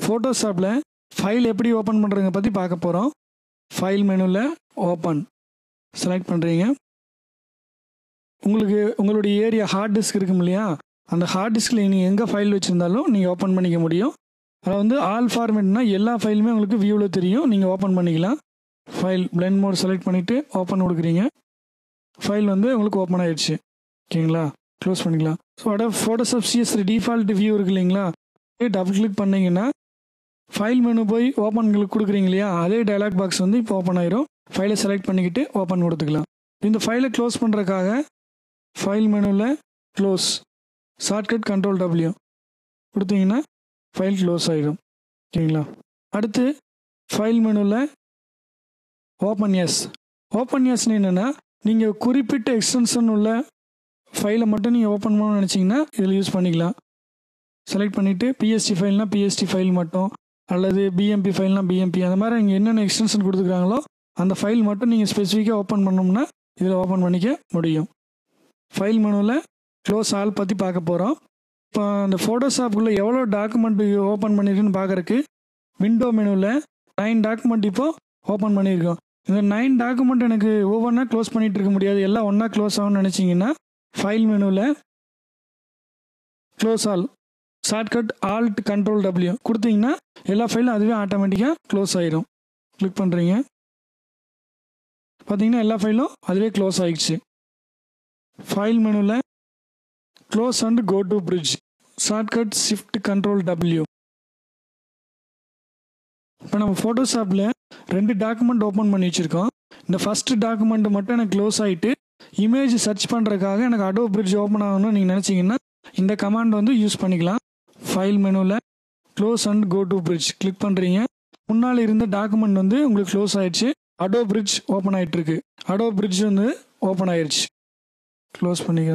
ஃபோட்டோஷாப்பில் file எப்படி open பண்ணுறதுங்க பற்றி பார்க்க போகிறோம். ஃபைல் மெனுவில் ஓப்பன் செலக்ட் பண்ணுறீங்க. உங்களுடைய ஏரியா ஹார்ட் டிஸ்க் இருக்கும் இல்லையா, அந்த ஹார்ட் டிஸ்கில் நீங்கள் எங்கே ஃபைல் வச்சுருந்தாலும் நீங்கள் ஓப்பன் பண்ணிக்க முடியும். அதில் வந்து ஆல் ஃபார்மேட்னா எல்லா ஃபைலுமே உங்களுக்கு வியூவில் தெரியும், நீங்கள் ஓப்பன் பண்ணிக்கலாம். ஃபைல் பிளெண்ட் மோட் செலக்ட் பண்ணிவிட்டு ஓப்பன் கொடுக்குறீங்க. ஃபைல் வந்து உங்களுக்கு ஓப்பன் ஆகிடுச்சு. ஓகேங்களா, க்ளோஸ் பண்ணிக்கலாம். So Photoshop CS3 default view இருக்கு இல்லைங்களா, டபுள் கிளிக் பண்ணிங்கன்னா ஃபைல் மெனு போய் ஓப்பன் கொடுக்குறீங்க இல்லையா, அதே டயலாக் பாக்ஸ் வந்து இப்போ ஓப்பன் ஆயிரும். ஃபைலை செலக்ட் பண்ணிக்கிட்டு ஓப்பன் கொடுத்துக்கலாம். இந்த ஃபைலை க்ளோஸ் பண்ணுறதுக்காக ஃபைல் மெனுவில் க்ளோஸ் ஷார்ட்கட் Ctrl+W கொடுத்தீங்கன்னா ஃபைல் க்ளோஸ் ஆகிடும். ஓகேங்களா, அடுத்து ஃபைல் மெனுவில் ஓப்பன் எஸ்ன்னு என்னென்னா, நீங்கள் குறிப்பிட்ட எக்ஸ்டென்ஷன் உள்ள ஃபைலை மட்டும் நீங்கள் ஓப்பன் பண்ணணும்னு நினச்சிங்கன்னா இதில் யூஸ் பண்ணிக்கலாம். செலக்ட் பண்ணிவிட்டு PST ஃபைல்னா PST ஃபைல் மட்டும், அல்லது BMP ஃபைல்னா BMP, அந்த மாதிரி நீங்கள் என்னென்ன எக்ஸ்டென்ஷன் கொடுத்துருக்காங்களோ அந்த ஃபைல் மட்டும் நீங்கள் ஸ்பெசிஃபிக்காக ஓப்பன் பண்ணோம்னா இதில் ஓப்பன் பண்ணிக்க முடியும். ஃபைல் மெனுவில் க்ளோஸ் ஆல் பற்றி பார்க்க போகிறோம். இப்போ அந்த ஃபோட்டோஷாப்புக்குள்ளே எவ்வளோ டாக்குமெண்ட் ஓப்பன் பண்ணியிருக்குன்னு பார்க்குறக்கு விண்டோ மெனுவில் 9 டாக்குமெண்ட் இப்போது ஓப்பன் பண்ணியிருக்கோம். இந்த 9 டாக்குமெண்ட் எனக்கு ஒவ்வொன்றா க்ளோஸ் பண்ணிகிட்டு இருக்க முடியாது, எல்லாம் ஒன்றா க்ளோஸ் ஆகும்னு நினச்சிங்கன்னா ஃபைல் மெனுவில் close all shortcut Alt Ctrl+W கொடுத்தீங்கன்னா எல்லா ஃபைலும் அதுவே ஆட்டோமேட்டிக்காக க்ளோஸ் ஆகிடும். கிளிக் பண்ணுறீங்க, பார்த்தீங்கன்னா எல்லா ஃபைலும் அதுவே க்ளோஸ் ஆகிடுச்சு. ஃபைல் மெனுவில் close and go to bridge shortcut Shift Ctrl+W. இப்போ நம்ம ஃபோட்டோஷாப்பில் 2 டாக்குமெண்ட் ஓப்பன் பண்ணி வச்சுருக்கோம். இந்த ஃபஸ்ட்டு டாக்குமெண்ட் மட்டும் எனக்கு க்ளோஸ் ஆகிட்டு இமேஜ் சர்ச் பண்ணுறதுக்காக எனக்கு அடோப் பிரிட்ஜ் ஓப்பன் ஆகணும்னு நீங்கள் நினச்சிங்கன்னா இந்த கமாண்ட் வந்து யூஸ் பண்ணிக்கலாம். ஃபைல் மெனுவில் close and go to bridge click பண்ணுறீங்க. முன்னால் இருந்த டாக்குமெண்ட் வந்து உங்களுக்கு க்ளோஸ் ஆகிடுச்சு, அடோப் பிரிட்ஜ் ஓப்பன் ஆகிட்டுருக்கு. அடோப் பிரிட்ஜ் வந்து ஓப்பன் ஆகிடுச்சு. க்ளோஸ் பண்ணிக்க.